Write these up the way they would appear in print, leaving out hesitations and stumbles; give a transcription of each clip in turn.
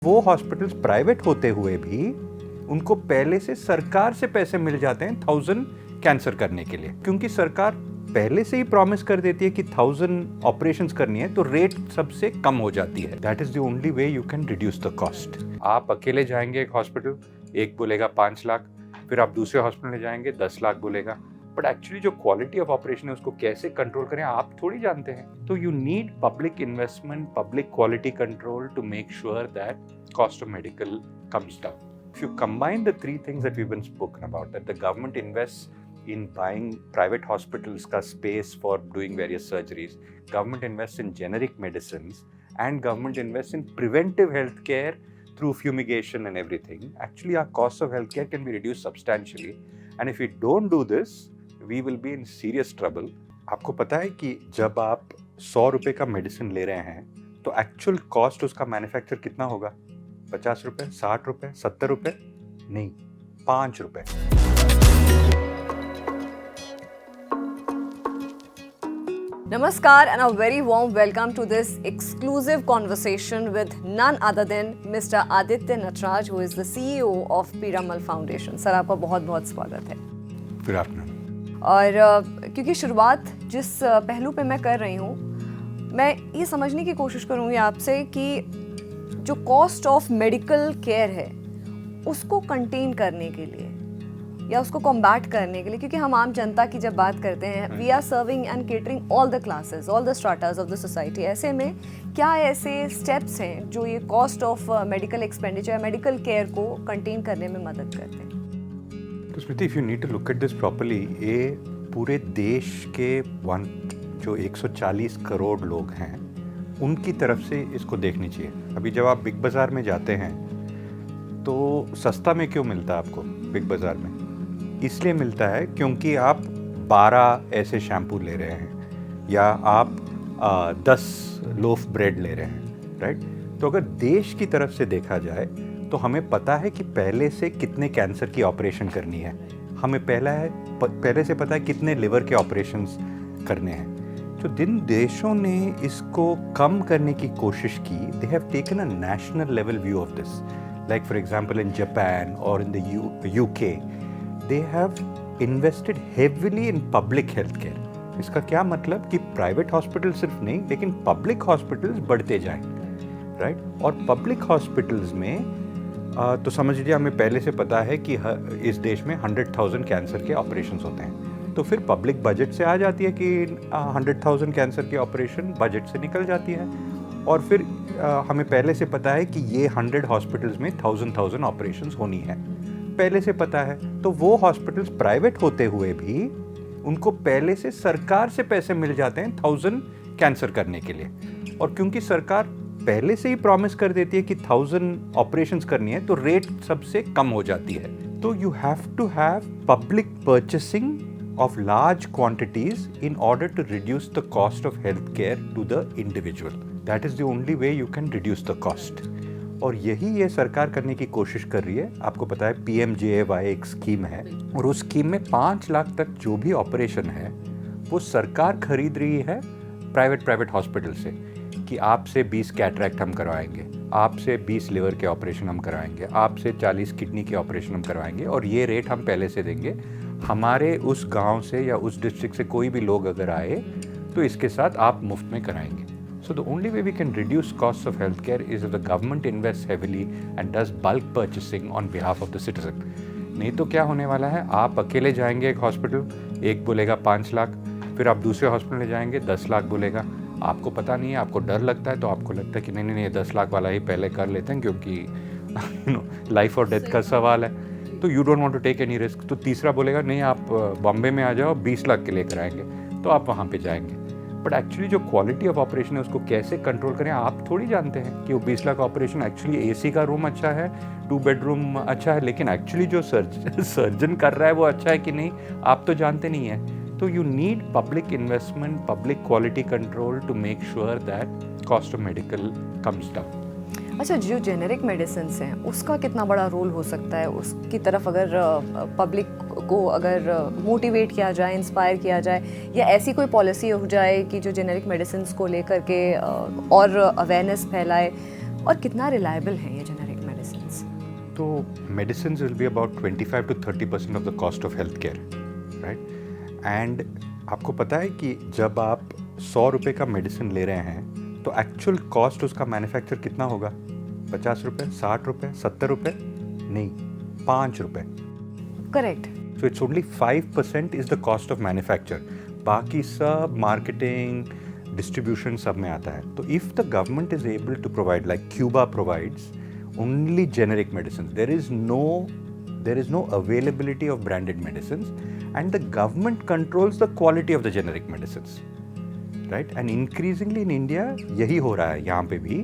वो hospitals private होते हुए भी उनको पहले से सरकार से पैसे मिल जाते हैं 1000 कैंसर करने के लिए, क्योंकि सरकार पहले से ही प्रॉमिस कर देती है कि 1000 ऑपरेशंस करनी है तो रेट सबसे कम हो जाती है। That is the only way you can reduce the cost. आप अकेले जाएंगे एक हॉस्पिटल, एक बोलेगा 5 लाख, फिर आप दूसरे हॉस्पिटल में जाएंगे 10 लाख बोलेगा, बट एक्चुअली जो क्वालिटी ऑफ ऑपरेशन है उसको कैसे कंट्रोल करें आप थोड़ी जानते हैं। तो you need public investment, public quality control to make sure that cost of medical comes down. If you combine the three things that we've been spoken about, that the government invests in buying private hospitals ka space for doing various surgeries, government invests in generic medicines, and government invests in preventive healthcare through fumigation and everything, actually our cost of healthcare can be reduced substantially. And if we don't do this, we will be in serious trouble. आपको पता है कि जब आप 100 रुपए का medicine ले रहे हैं तो एक्चुअल कॉस्ट उसका मैन्युफैक्चर कितना होगा? 50 रुपए, 60 रुपए, 70 रुपए? नहीं, 5 रुपए। Namaskar and a very warm welcome to this exclusive conversation with none other than Mr. Aditya Natraj, who is the CEO of Piramal Foundation. Sir आपका बहुत बहुत स्वागत है। Good afternoon. और क्योंकि शुरुआत जिस पहलू पे मैं कर रही हूँ, मैं ये समझने की कोशिश करूँगी आपसे कि जो कॉस्ट ऑफ मेडिकल केयर है उसको कंटेन करने के लिए या उसको कॉम्बैट करने के लिए, क्योंकि हम आम जनता की जब बात करते हैं, we are serving and catering all the classes, all the stratas of the society. ऐसे में क्या ऐसे स्टेप्स हैं जो ये cost of medical expenditure, medical care को कंटेन करने में मदद करते हैं? तो Smriti, if you need to look at this properly, ये पूरे देश के जो 140 करोड़ लोग हैं उनकी तरफ से इसको देखनी चाहिए। अभी जब आप बिग बाज़ार में जाते हैं तो सस्ता में क्यों मिलता है आपको बिग बाज़ार में? इसलिए मिलता है क्योंकि आप 12 ऐसे शैम्पू ले रहे हैं या आप 10 लोफ ब्रेड ले रहे हैं, राइट? तो अगर देश की तरफ से देखा जाए तो हमें पता है कि पहले से कितने कैंसर की ऑपरेशन करनी है, हमें पहले से पता है कितने लिवर के ऑपरेशंस करने हैं। तो जिन देशों ने इसको कम करने की कोशिश की, they have taken a national level view of this, like for example in Japan और in the UK, they have invested heavily in public health care. इसका क्या मतलब कि प्राइवेट हॉस्पिटल सिर्फ नहीं, लेकिन पब्लिक हॉस्पिटल्स बढ़ते जाएं, राइट? और पब्लिक हॉस्पिटल्स में तो समझ लीजिए हमें पहले से पता है कि इस देश में 100,000 कैंसर के ऑपरेशंस होते हैं, तो फिर पब्लिक बजट से आ जाती है कि 100,000 कैंसर की ऑपरेशन बजट से निकल जाती है। और फिर हमें पहले से पता है कि ये 100 हॉस्पिटल्स में 1000 ऑपरेशंस होनी है, पहले से पता है। तो वो हॉस्पिटल्स प्राइवेट होते हुए भी उनको पहले से सरकार से पैसे मिल जाते हैं 1000 कैंसर करने के लिए, और क्योंकि सरकार पहले से ही प्रॉमिस कर देती है कि 1000 ऑपरेशंस करनी है तो रेट सबसे कम हो जाती है। तो you have to have public purchasing of large quantities in order to reduce the cost of healthcare to the individual. That is the only way you can reduce the cost. और यही ये सरकार करने की कोशिश कर रही है। आपको पता है PMJAY एक स्कीम है, और उस स्कीम में 5 लाख तक जो भी ऑपरेशन है वो सरकार खरीद रही है प्राइवेट हॉस्पिटल से, कि आपसे 20 कैटरैक्ट हम करवाएंगे, आपसे 20 लिवर के ऑपरेशन हम करवाएंगे, आपसे 40 किडनी के ऑपरेशन हम करवाएंगे, और ये रेट हम पहले से देंगे। हमारे उस गांव से या उस डिस्ट्रिक्ट से कोई भी लोग अगर आए तो इसके साथ आप मुफ्त में कराएंगे। So the only way we can reduce cost of health care is the government invest heavily and does bulk purchasing on behalf of the citizen. नहीं तो क्या होने वाला है, आप अकेले जाएंगे एक हॉस्पिटल, एक बोलेगा 5 लाख, फिर आप दूसरे हॉस्पिटल में जाएंगे 10 लाख बोलेगा। आपको पता नहीं है, आपको डर लगता है, तो आपको लगता है कि नहीं 10 लाख वाला ही पहले कर लेते हैं क्योंकि लाइफ और डेथ का सवाल है, तो you don't want to take any risk. तो तीसरा बोलेगा नहीं आप बॉम्बे में आ जाओ, 20 लाख के लिए कराएंगे, तो आप वहाँ पे जाएंगे। बट एक्चुअली जो क्वालिटी ऑफ ऑपरेशन है उसको कैसे कंट्रोल करें आप थोड़ी जानते हैं कि वो 20 लाख ऑपरेशन एक्चुअली AC का रूम अच्छा है, 2 बेडरूम अच्छा है, लेकिन एक्चुअली जो सर्जन कर रहा है वो अच्छा है कि नहीं आप तो जानते नहीं है। तो you need public investment, public quality control to make sure that cost of medical comes down. अच्छा, जो जेनेरिक मेडिसिन हैं उसका कितना बड़ा रोल हो सकता है उसकी तरफ, अगर पब्लिक को अगर मोटिवेट किया जाए, इंस्पायर किया जाए, या ऐसी कोई पॉलिसी हो जाए कि जो जेनेरिक मेडिसिन को लेकर के और अवेयरनेस फैलाए, और कितना रिलायबल है ये जेनेरिक तो medicines will be about 25 to 30% of the cost of healthcare, right? And आपको पता है कि जब आप 100 रुपये का मेडिसिन ले रहे हैं तो एक्चुअल कॉस्ट उसका मैन्युफैक्चर कितना होगा? 50 रुपये, 60 रुपये, 70 रुपये? नहीं, 5 रुपये. Correct. So it's only 5% is the cost of manufacture. बाकी सब मार्केटिंग, डिस्ट्रीब्यूशन सब में आता है. तो if the government is able to provide, like Cuba provides, only generic medicines, there is no availability of branded medicines, and the government controls the quality of the generic medicines, right? And increasingly in India यही हो रहा है यहाँ पे भी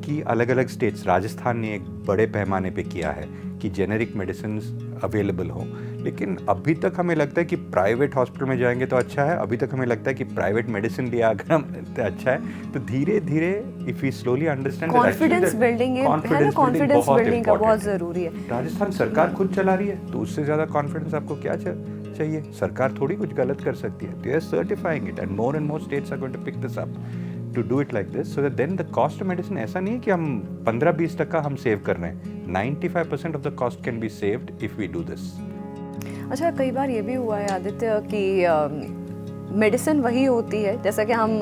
कि अलग अलग स्टेट्स, राजस्थान ने एक बड़े पैमाने पे किया है कि जेनेरिक मेडिसिन्स अवेलेबल हो. लेकिन अभी तक हमें लगता है कि प्राइवेट हॉस्पिटल में जाएंगे तो अच्छा है. अभी तक हमें लगता है कि प्राइवेट मेडिसिन लिया अगर हम तो अच्छा है. तो धीरे धीरे if we slowly understand confidence building है ना, कॉन्फिडेंस बिल्डिंग का बहुत ज़रूरी है. राजस्थान सरकार खुद चला रही है तो उससे ज़्यादा कॉन्फिडेंस आपको क्या चाहिए? सरकार थोड़ी कुछ गलत कर सकती है. They are certifying it and more states are going to pick this up to do it like this, so that then the cost of medicine ऐसा नहीं है कि हम 15-20% हम सेव कर रहे हैं. 95% of the cost can be saved if we do this. अच्छा, कई बार ये भी हुआ है आदित्य कि मेडिसिन वही होती है, जैसा कि हम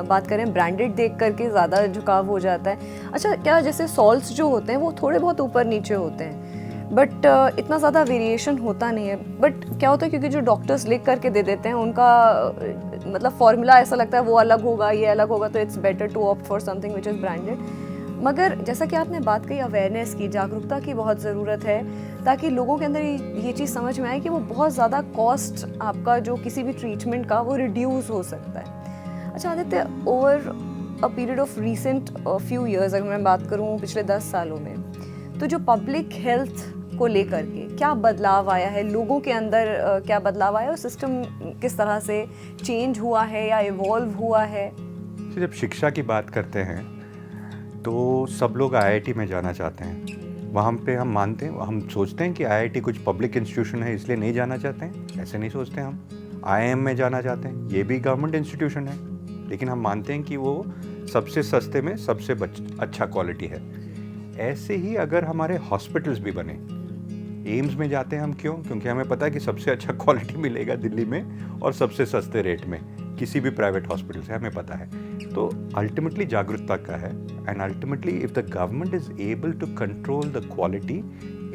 बात करें ब्रांडेड देख करके ज़्यादा झुकाव हो जाता है. अच्छा, क्या जैसे सॉल्ट्स जो होते हैं वो थोड़े बहुत ऊपर नीचे होते हैं बट इतना ज़्यादा वेरिएशन होता नहीं है. बट क्या होता है क्योंकि जो डॉक्टर्स लिख करके दे देते हैं उनका मतलब फॉर्मूला ऐसा लगता है वो अलग होगा, ये अलग होगा, तो it's better to opt for something which is branded. मगर जैसा कि आपने बात कही, अवेयरनेस की, जागरूकता की बहुत ज़रूरत है ताकि लोगों के अंदर ये चीज़ समझ में आए कि वो बहुत ज़्यादा कॉस्ट आपका जो किसी भी ट्रीटमेंट का वो रिड्यूस हो सकता है. अच्छा Aditya, over a period of recent few years अगर मैं बात करूँ पिछले 10 सालों में, तो जो पब्लिक हेल्थ को लेकर के क्या बदलाव आया है लोगों के अंदर, क्या बदलाव आया और सिस्टम किस तरह से चेंज हुआ है या इवॉल्व हुआ है? जब शिक्षा की बात करते हैं तो सब लोग आईआईटी में जाना चाहते हैं. वहाँ पे हम मानते हैं, हम सोचते हैं कि आईआईटी कुछ पब्लिक इंस्टीट्यूशन है इसलिए नहीं जाना चाहते हैं. ऐसे नहीं सोचते हम. आईआईएम में जाना चाहते हैं, ये भी गवर्नमेंट इंस्टीट्यूशन है, लेकिन हम मानते हैं कि वो सबसे सस्ते में सबसे अच्छा क्वालिटी है. ऐसे ही अगर हमारे हॉस्पिटल्स भी बने, एम्स में जाते हैं हम क्यों? क्योंकि हमें पता है कि सबसे अच्छा क्वालिटी मिलेगा दिल्ली में और सबसे सस्ते रेट में किसी भी प्राइवेट हॉस्पिटल से, हमें पता है. तो अल्टीमेटली जागरूकता का है. And ultimately if the government is able to control the quality,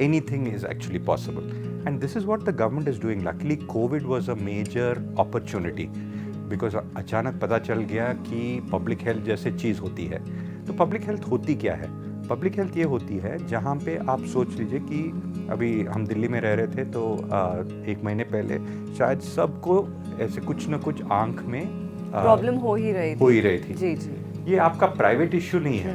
anything is actually possible. And this is what the government is doing. Luckily COVID was a major opportunity because अचानक पता चल गया कि public health जैसे चीज़ होती है. तो public health होती क्या है? पब्लिक हेल्थ ये होती है जहाँ पे आप सोच लीजिए कि अभी हम दिल्ली में रह रहे थे तो 1 महीने पहले शायद सबको ऐसे कुछ न कुछ आंख में प्रॉब्लम हो ही रही थी. जी जी. ये आपका प्राइवेट इश्यू नहीं है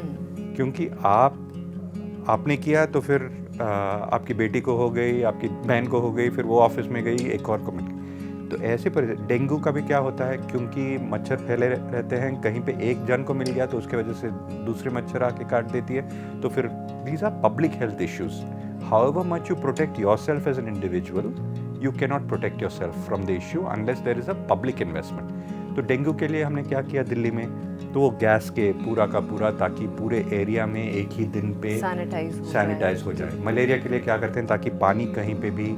क्योंकि आपने किया तो फिर आपकी बेटी को हो गई, आपकी बहन को हो गई, फिर वो ऑफिस में गई, एक और को मिल गई. तो ऐसे पर डेंगू का भी क्या होता है, क्योंकि मच्छर फैले रहते हैं, कहीं पे एक जन को मिल गया तो उसके वजह से दूसरे मच्छर आके काट देती है. तो फिर these are public health issues. However much you protect yourself as an individual, you can not protect yourself from the issue unless there is a public investment. तो डेंगू के लिए हमने क्या किया दिल्ली में, तो वो गैस के पूरा का पूरा, ताकि पूरे एरिया में एक ही दिन पे सैनिटाइज हो जाए. मलेरिया के लिए क्या करते हैं, ताकि पानी कहीं पे भी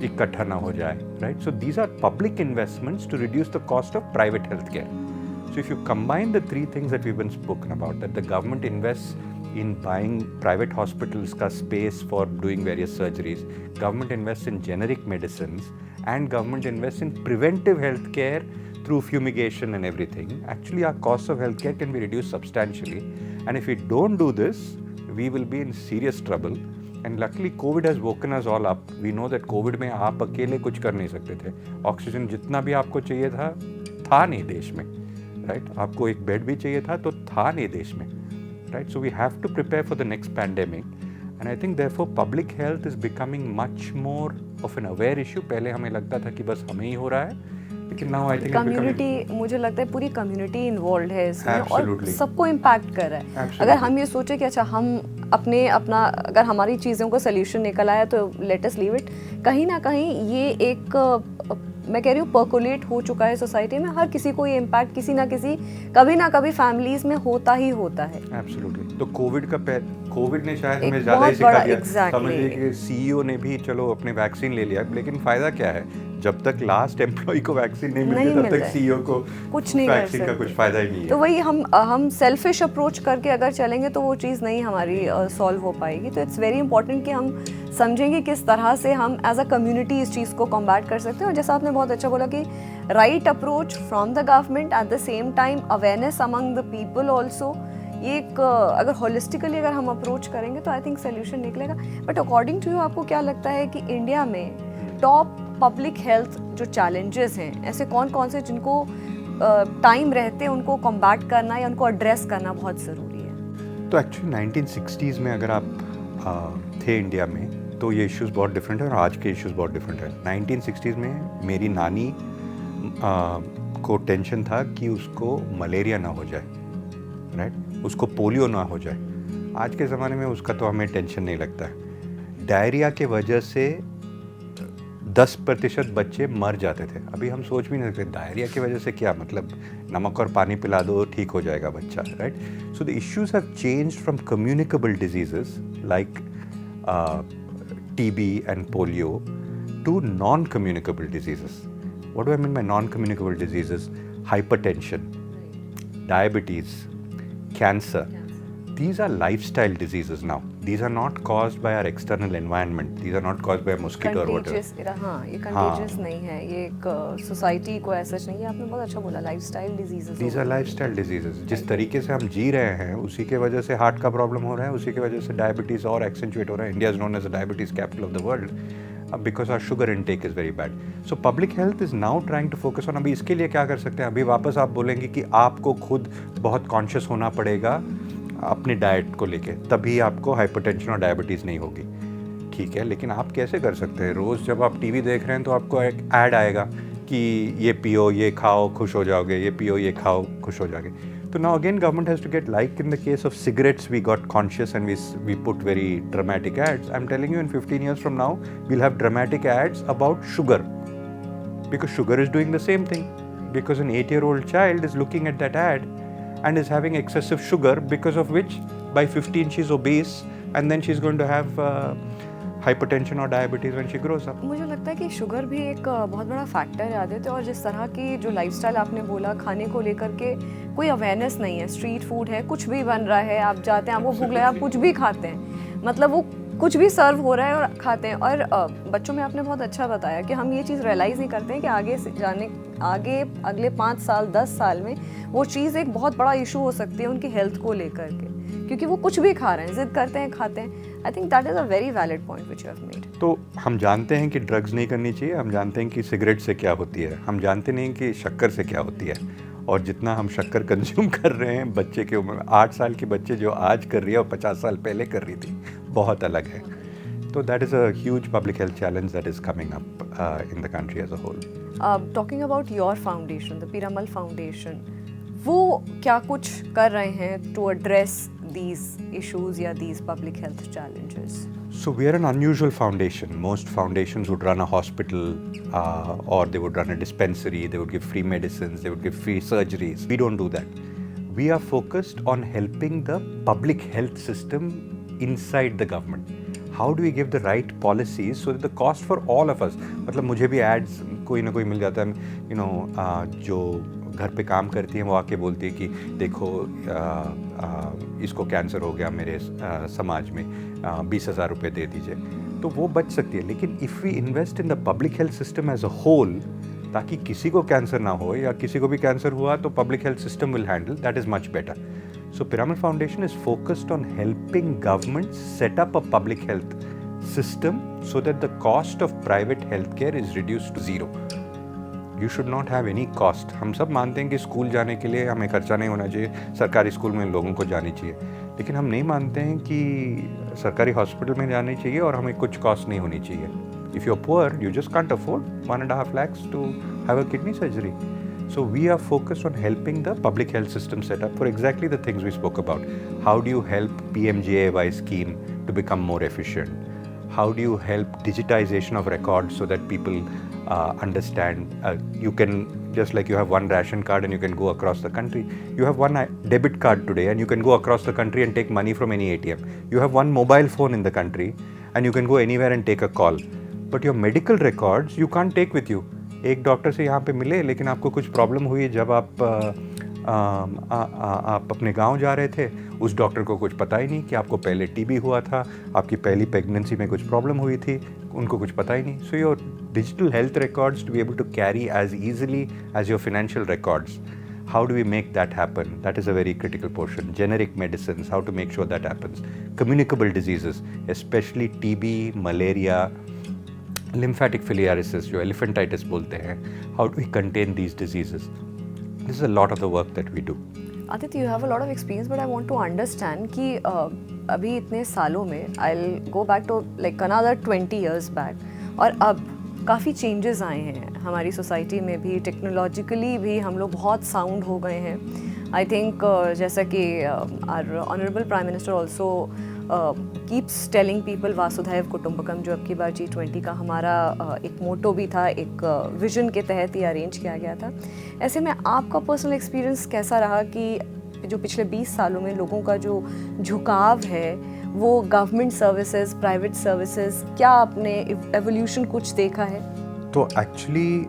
इकट्ठा ना हो जाए, right? So these are public investments to reduce the cost of private health care. So if you combine the 3 things that we've been spoken about, that the government invests in buying private hospitals ka space for doing various surgeries, government invests in generic medicines, and government invests in preventive health care through fumigation and everything, actually our cost of health care can be reduced substantially. And if we don't do this, we will be in serious trouble. And luckily COVID has woken us all up. We know that COVID में आप अकेले कुछ कर नहीं सकते थे. Oxygen जितना भी आपको चाहिए था नहीं देश में, राइट? आपको एक बेड भी चाहिए था तो था नहीं देश में, right? So we have to prepare for the next pandemic. And I think therefore public health is becoming much more of an aware issue. पहले हमें लगता था कि बस हमें ही हो रहा है, लेकिन नाउ आई थिंक कम्युनिटी, मुझे लगता है पूरी कम्युनिटी इन्वॉल्व है इसमें और सबको इम्पैक्ट कर रहा है. अगर हम ये सोचे कि अच्छा हम अपना अगर हमारी चीज़ों का सोल्यूशन निकल आया तो लेट अस लीव इट, कहीं ना कहीं ये एक मैं कह रही हूँ पर्कोलेट हो चुका है सोसाइटी में, हर किसी को ये इम्पैक्ट किसी ना किसी कभी ना कभी फैमिलीज में होता ही होता है। एब्सोल्युटली। तो कोविड ने शायद एक हमें ज़्यादा ही बहुत सिखा बड़ा दिया। exactly। समझिए कि सीईओ ने भी चलो अपने वैक्सीन ले लिया, लेकिन फ़ायदा क्या है जब तक लास्ट एम्प्लॉय को वैक्सीन नहीं मिलती तब तक सीईओ को कुछ नहीं कर वैक्सीन का कुछ फ़ायदा ही नहीं है। तो वही हम सेल्फिश अप्रोच करके अगर चलेंगे तो वो चीज़ नहीं हमारी सॉल्व हो पाएगी। तो इट्स वेरी इंपॉर्टेंट कि हम समझेंगे किस तरह से हम एज अ कम्युनिटी इस चीज़ को कॉम्बैट कर सकते हैं। और जैसा आपने बहुत अच्छा बोला कि right approach from the government, at the same time awareness among the people also, ये एक अगर होलिस्टिकली अगर हम अप्रोच करेंगे तो आई थिंक सोल्यूशन निकलेगा। बट अकॉर्डिंग टू यू आपको क्या लगता है कि इंडिया में टॉप पब्लिक हेल्थ जो चैलेंजेस हैं, ऐसे कौन कौन से जिनको टाइम रहते उनको कॉम्बैट करना या उनको एड्रेस करना बहुत ज़रूरी है? तो एक्चुअली 1960s में अगर आप थे इंडिया में तो ये इश्यूज़ बहुत डिफरेंट है और आज के इश्यूज़ बहुत डिफरेंट है। 1960s में मेरी नानी को टेंशन था कि उसको मलेरिया ना हो जाए, राइट, उसको पोलियो ना हो जाए। आज के ज़माने में उसका तो हमें टेंशन नहीं लगता है। डायरिया के वजह से 10% बच्चे मर जाते थे। अभी हम सोच भी नहीं सकते डायरिया की वजह से क्या, मतलब नमक और पानी पिला दो ठीक हो जाएगा बच्चा, right. So the issues have changed from communicable diseases like TB and polio to non-communicable diseases. What do I mean by non-communicable diseases? Hypertension, diabetes, cancer. These are lifestyle diseases now. These are not caused by our external environment. These are not caused by a mosquito or whatever. हाँ, ये contagious नहीं है, ये एक society को ऐसा नहीं है। आपने बहुत अच्छा बोला, lifestyle diseases. These are lifestyle diseases. जिस तरीके से हम जी रहे हैं उसी के वजह से हार्ट का प्रॉब्लम हो रहा है, उसी की वजह से डायबिटीज़ और एक्सेंचुएट हो रहा है। India is known as the diabetes capital of the world because our sugar intake is very bad. So public health is now trying to focus on, अभी इसके लिए क्या कर सकते हैं। अभी वापस आप बोलेंगे कि आपको खुद बहुत कॉन्शियस होना पड़ेगा अपने डाइट को लेके, तभी आपको हाइपरटेंशन और डायबिटीज़ नहीं होगी, ठीक है। लेकिन आप कैसे कर सकते हैं? रोज़ जब आप टीवी देख रहे हैं तो आपको एक ऐड आएगा कि ये पियो ये खाओ खुश हो जाओगे, ये पियो ये खाओ खुश हो जाओगे। तो now again government has to get, like in the case of cigarettes we got conscious and we put very dramatic ads. I'm telling you in 15 years from now we'll have dramatic ads about sugar, because sugar is doing the same thing, because an 8-year-old child is looking at that ad and is having excessive sugar, because of which by 15 she's obese and then she's going to have hypertension or diabetes when she grows up. मुझे लगता है कि sugar भी एक बहुत बड़ा factor है आदित्य। और जिस तरह की जो लाइफस्टाइल आपने बोला, खाने को लेकर के कोई अवेयरनेस नहीं है। स्ट्रीट फूड है, कुछ भी बन रहा है, आप जाते हैं, आपको भूख लगे, आप कुछ भी खाते हैं, मतलब वो कुछ भी सर्व हो रहा है और खाते हैं। और बच्चों में आपने बहुत अच्छा बताया कि हम ये चीज़ रियलाइज़ नहीं करते हैं कि आगे अगले 5 साल 10 साल में वो चीज़ एक बहुत बड़ा इशू हो सकती है उनकी हेल्थ को लेकर के, क्योंकि वो कुछ भी खा रहे हैं, जिद करते हैं, खाते हैं। आई think that is a very valid point which you have made. तो हम जानते हैं कि ड्रग्स नहीं करनी चाहिए, हम जानते हैं कि सिगरेट से क्या होती है, हम जानते नहीं कि शक्कर से क्या होती है। और जितना हम शक्कर कंज्यूम कर रहे हैं बच्चे की उम्र में, 8 साल की बच्चे जो आज कर रही है और 50 साल पहले कर रही थी, बहुत अलग है। तो that is a huge public health challenge that is coming up in the country as a whole. Talking about your foundation, the Piramal foundation, वो क्या कुछ कर रहे हैं टू एड्रेस these issues या these public health challenges? So we are an unusual foundation. Most foundations would run a hospital or they would run a dispensary, they would give free medicines, they would give free surgeries. We don't do that. We are focused on helping the public health system inside the government. How do we give the right policies so that the cost for all of us, मतलब मुझे भी ads कोई ना कोई मिल जाता है, जो घर पे काम करती हैं वो आके बोलती है कि देखो इसको कैंसर हो गया मेरे समाज में, 20,000 रुपये दे दीजिए, तो वो बच सकती है। लेकिन if we invest in the public health system as a whole, ताकि किसी को कैंसर ना हो या किसी को भी कैंसर हुआ तो public health system will handle, that is much better. So pyramid foundation is focused on helping government set up a public health system so that the cost of private healthcare is reduced to zero. You should not have any cost. हम सब मानते हैं कि school जाने के लिए हमें खर्चा नहीं होना चाहिए, सरकारी स्कूल में लोगों को जानी चाहिए, लेकिन हम नहीं मानते हैं कि सरकारी हॉस्पिटल में जानी चाहिए और हमें कुछ कॉस्ट नहीं होनी चाहिए. If you're poor, you just can't afford 1.5 lakhs to have a kidney surgery. So we are focused on helping the public health system set up for exactly the things we spoke about. How do you help PMJAY scheme to become more efficient? How do you help digitization of records so that people understand. You can, just like you have one ration card and you can go across the country, you have one debit card today and you can go across the country and take money from any ATM. You have one mobile phone in the country and you can go anywhere and take a call. But your medical records you can't take with you. एक doctor से यहाँ पे मिले, लेकिन आपको कुछ problem हुई जब आप अपने गांव जा रहे थे, उस डॉक्टर को कुछ पता ही नहीं कि आपको पहले टीबी हुआ था, आपकी पहली प्रेगनेंसी में कुछ प्रॉब्लम हुई थी, उनको कुछ पता ही नहीं. So your digital health records to be able to carry as easily as your financial records. How do we make that happen? That is a very critical portion. Generic medicines, how to make sure that happens. Communicable diseases, especially TB, malaria, lymphatic filariasis, जो elephantitis बोलते हैं. How do we contain these diseases? This is a lot of the work that we do. Aditya, you have a lot of experience, but I want to understand कि अभी इतने सालों में, I'll go back to like another 20 years back, और अब काफ़ी changes आए हैं हमारी सोसाइटी में भी, टेक्नोलॉजिकली भी हम लोग बहुत साउंड हो गए हैं. आई थिंक जैसा कि our honourable prime minister also keeps telling people वासुधैव कुटुंबकम, जो अब की बार G20 का हमारा एक मोटो भी था, एक विजन के तहत ही अरेंज किया गया था. ऐसे में आपका पर्सनल एक्सपीरियंस कैसा रहा कि जो पिछले 20 सालों में लोगों का जो झुकाव है वो गवर्नमेंट सर्विसेज, प्राइवेट सर्विसेज, क्या आपने एवोल्यूशन कुछ देखा है? तो actually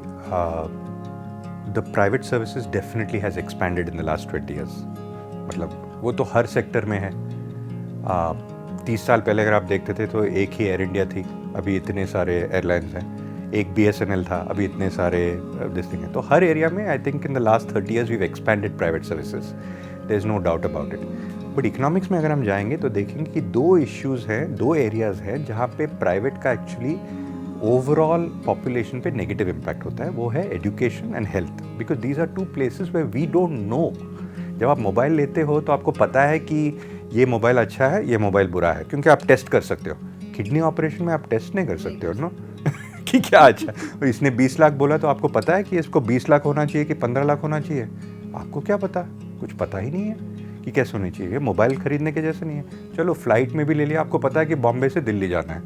the private services definitely has expanded in the last 20 years. मतलब वो तो हर सेक्टर में है. 30 साल पहले अगर आप देखते थे तो एक ही एयर इंडिया थी, अभी इतने सारे एयरलाइंस हैं. एक BSNL था, अभी इतने सारे दिस थिंग हैं. तो हर एरिया में I think in the last 30 years we've expanded private services. There is no doubt about it. But economics में अगर हम जाएंगे तो देखेंगे कि दो इश्यूज़ हैं, दो एरियाज़ हैं जहाँ पे प्राइवेट का एक्चुअली ओवरऑल पॉपुलेशन पे नेगेटिव इम्पैक्ट होता है. वो है education and health, because these are two places where we don't know. जब आप मोबाइल लेते हो तो आपको पता है कि ये मोबाइल अच्छा है, ये मोबाइल बुरा है, क्योंकि आप टेस्ट कर सकते हो. किडनी ऑपरेशन में आप टेस्ट नहीं कर सकते हो नो कि क्या अच्छा है. और इसने 20 लाख बोला तो आपको पता है कि इसको 20 लाख होना चाहिए कि 15 लाख होना चाहिए. आपको क्या पता, कुछ पता ही नहीं है कि कैसे होनी चाहिए. मोबाइल खरीदने के जैसे नहीं है. चलो फ्लाइट में भी ले लिया, आपको पता है कि बॉम्बे से दिल्ली जाना है,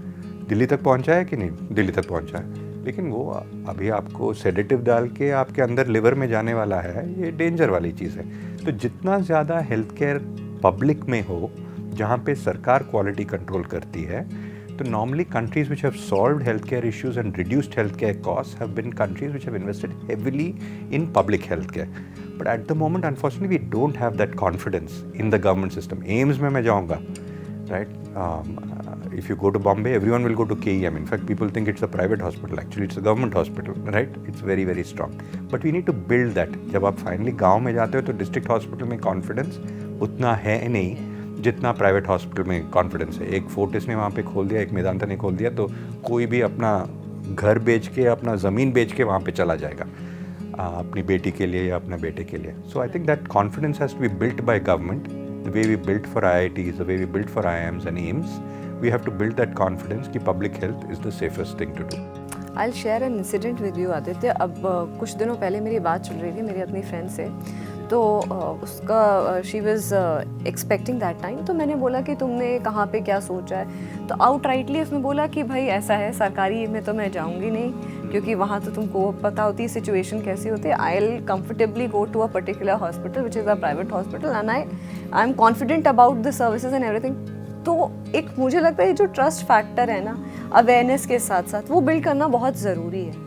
दिल्ली तक पहुंचा है कि नहीं, दिल्ली तक पहुंचा है, लेकिन वो अभी आपको सेडेटिव डाल के आपके अंदर लिवर में जाने वाला है. ये डेंजर वाली चीज़ है. तो जितना ज़्यादा हेल्थ केयर पब्लिक में हो, जहाँ पे सरकार क्वालिटी कंट्रोल करती है, तो normally countries which have solved health care issues and reduced health care cost have been countries which have invested heavily in public health care. But at the moment, unfortunately, we don't have that confidence in the government system. AIIMS में मैं जाऊँगा, right? If you go to Bombay, everyone will go to KEM. In fact, people think it's a private hospital. Actually, it's a government hospital, right? It's very, very strong. But we need to build that. जब आप finally गांव में जाते हो तो district hospital में confidence उतना है नहीं जितना प्राइवेट हॉस्पिटल में कॉन्फिडेंस है. एक फोर्टिस ने वहाँ पे खोल दिया, एक मेदांता ने खोल दिया, तो कोई भी अपना घर बेच के, अपना ज़मीन बेच के वहाँ पे चला जाएगा अपनी बेटी के लिए या अपने बेटे के लिए. So I think that confidence has to be built by government. The way we built for IITs, the way we built for IIMs and AIIMS, we have to build that confidence कि public health is the safest thing to do. I'll share an incident with you, Aditya. अब कुछ दिनों पहले मेरी बात चल रही थी मेरी अपनी फ्रेंड से, तो उसका she was expecting that time. तो मैंने बोला कि तुमने कहाँ पे क्या सोचा है, तो आउट राइटली उसने बोला कि भाई ऐसा है, सरकारी में तो मैं जाऊँगी नहीं, क्योंकि वहाँ तो तुमको पता होती है सिचुएशन कैसी होती है. I will comfortably go to a particular hospital which is a private hospital and I am confident about the services and everything. तो एक मुझे लगता है जो ट्रस्ट फैक्टर है ना, अवेयरनेस के साथ साथ वो बिल्ड करना बहुत ज़रूरी है.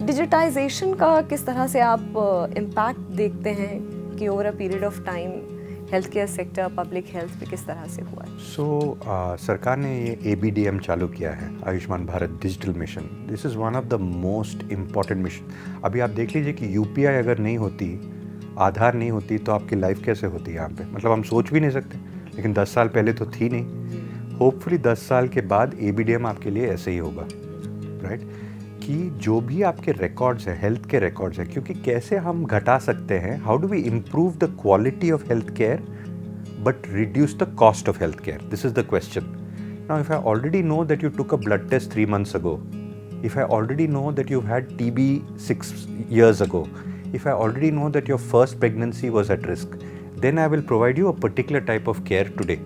डिजिटाइजेशन का किस तरह से आप इम्पैक्ट देखते हैं कि over a period of time health care sector, public health पे किस तरह से हुआ है? सो सरकार ने ये ABDM चालू किया है, Ayushman Bharat digital mission. This is one of the most important mission. अभी आप देख लीजिए कि UPI अगर नहीं होती, आधार नहीं होती, तो आपकी लाइफ कैसे होती है यहाँ पे. मतलब हम सोच भी नहीं सकते, लेकिन 10 साल पहले तो थी नहीं. होपफुली 10 साल के बाद ABDM आपके लिए ऐसे ही होगा, राइट? कि जो भी आपके रिकॉर्ड्स हैं, हेल्थ के रिकॉर्ड्स हैं, क्योंकि कैसे हम घटा सकते हैं, how do we improve the quality of health care but reduce the cost of health care. This is the question. Now if I already know that you took a blood test 3 months ago, if I already know that you've had TB 6 years ago, if I already know that your first pregnancy was at risk, then I will provide you a particular type of care today.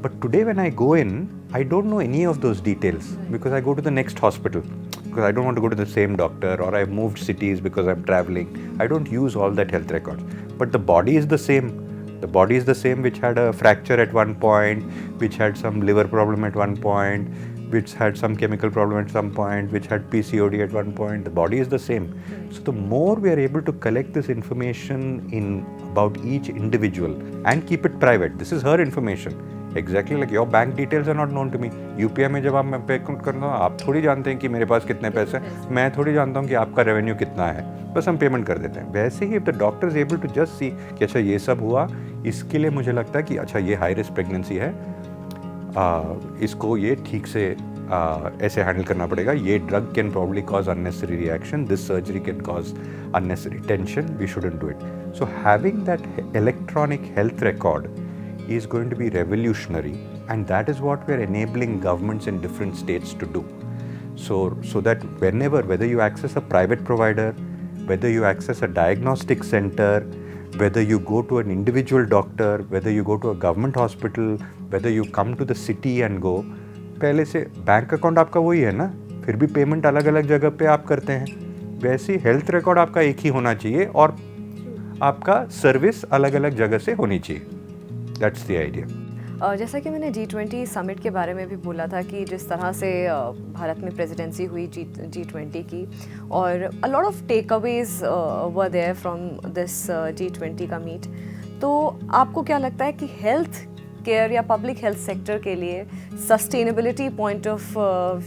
But today when I go in, I don't know any of those details because I go to the next hospital. because I don't want to go to the same doctor, or I've moved cities because I'm traveling. I don't use all that health records. But the body is the same. The body is the same which had a fracture at one point, which had some liver problem at one point, which had some chemical problem at some point, which had PCOD at one point. The body is the same. So the more we are able to collect this information in about each individual and keep it private, this is her information. Exactly like your bank details are not known to me. UPI में जब आप मैं पे करना हूँ, आप थोड़ी जानते हैं कि मेरे पास कितने पैसे हैं, मैं थोड़ी जानता हूँ कि आपका रेवेन्यू कितना है, बस हम पेमेंट कर देते हैं. वैसे ही if the doctor is able to just see कि अच्छा ये सब हुआ, इसके लिए मुझे लगता है कि अच्छा ये हाई रिस्क प्रेगनेंसी है, इसको ये ठीक से ऐसे हैंडल करना पड़ेगा, ये drug can probably cause unnecessary reaction, this surgery can cause unnecessary tension, we shouldn't do it. So having that electronic health record is going to be revolutionary, and that is what we are enabling governments in different states to do. So that whether you access a private provider, whether you access a diagnostic center, whether you go to an individual doctor, whether you go to a government hospital, whether you come to the city and go, पहले से bank account आपका वही है ना, फिर भी payment अलग अलग जगह पे आप करते हैं. वैसे हेल्थ रिकॉर्ड आपका एक ही होना चाहिए और आपका सर्विस अलग अलग जगह से होनी चाहिए. That's the idea. जैसा कि मैंने G20 समिट के बारे में भी बोला था कि जिस तरह से भारत में प्रेसिडेंसी हुई G20 की, और a lot of takeaways were there from this G20 का मीट. तो आपको क्या लगता है कि हेल्थ केयर या पब्लिक हेल्थ सेक्टर के लिए सस्टेनेबिलिटी पॉइंट ऑफ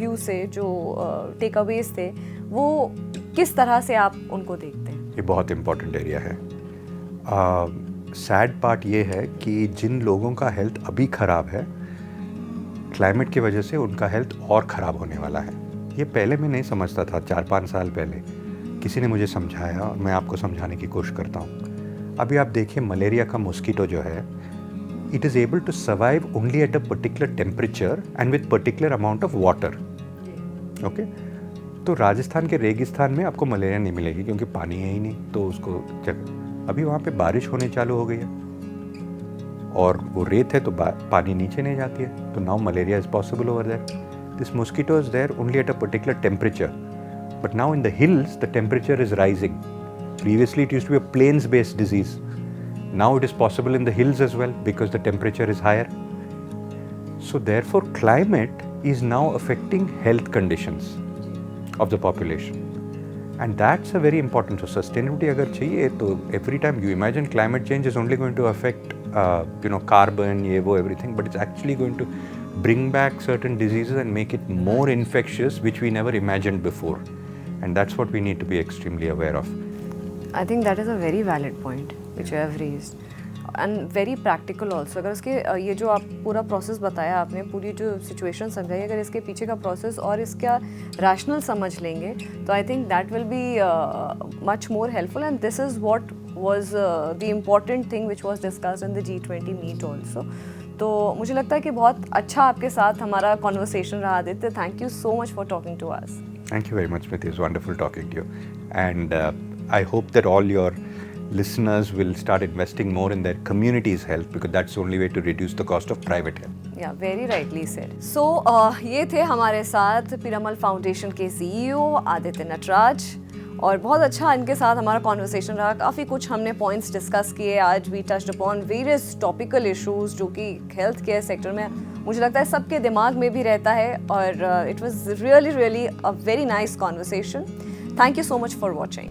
व्यू से जो टेकअवेज थे वो किस तरह से आप उनको देखते हैं? ये बहुत इम्पोर्टेंट एरिया है. सैड पार्ट ये है कि जिन लोगों का हेल्थ अभी ख़राब है, क्लाइमेट की वजह से उनका हेल्थ और ख़राब होने वाला है. ये पहले मैं नहीं समझता था. 4-5 साल पहले किसी ने मुझे समझाया और मैं आपको समझाने की कोशिश करता हूँ. अभी आप देखिए, मलेरिया का मॉस्किटो जो है, it is able to survive only at a particular temperature and with particular amount of water. Okay, तो राजस्थान के रेगिस्तान में आपको मलेरिया नहीं मिलेगी क्योंकि पानी है ही नहीं, तो उसको अभी वहाँ पे बारिश होने चालू हो गई है और वो रेत है तो पानी नीचे नहीं जाती है, तो now malaria is possible over there. This mosquito is there only at a particular temperature, but now in the hills the temperature is rising. Previously it used to be a plains based disease. Now it is possible in the hills as well because the temperature is higher. So therefore climate is now affecting health conditions of the population, and that's a very important. So sustainability अगर चाहिए तो every time you imagine climate change is only going to affect carbon, ये वो everything, but it's actually going to bring back certain diseases and make it more infectious, which we never imagined before, and that's what we need to be extremely aware of. I think that is a very valid point which you have raised. And very practical also. अगर उसके ये जो आप पूरा process बताया आपने, पूरी जो सिचुएशन समझाई, अगर इसके पीछे का प्रोसेस और इसका रैशनल समझ लेंगे तो आई think that will be much more helpful, and this is what was the important thing which was discussed in the G20 meet also. तो मुझे लगता है कि बहुत अच्छा आपके साथ हमारा कॉन्वर्सेशन रहा. Aditya, thank you so much for talking to us. Thank you very much, Smriti. It's wonderful talking to you, and I hope that all your listeners will start investing more in their community's health, because that's the only way to reduce the cost of private health. Yeah, very rightly said. So ये थे हमारे साथ Piramal foundation के CEO Aditya Nataraj, और बहुत अच्छा इनके साथ हमारा कॉन्वर्सेशन रहा. काफ़ी कुछ हमने पॉइंट्स डिस्कस किए. आज we touched upon various topical issues जो कि हेल्थ केयर सेक्टर में मुझे लगता है सबके दिमाग में भी रहता है, और it was really a very nice conversation. Thank you so much for watching.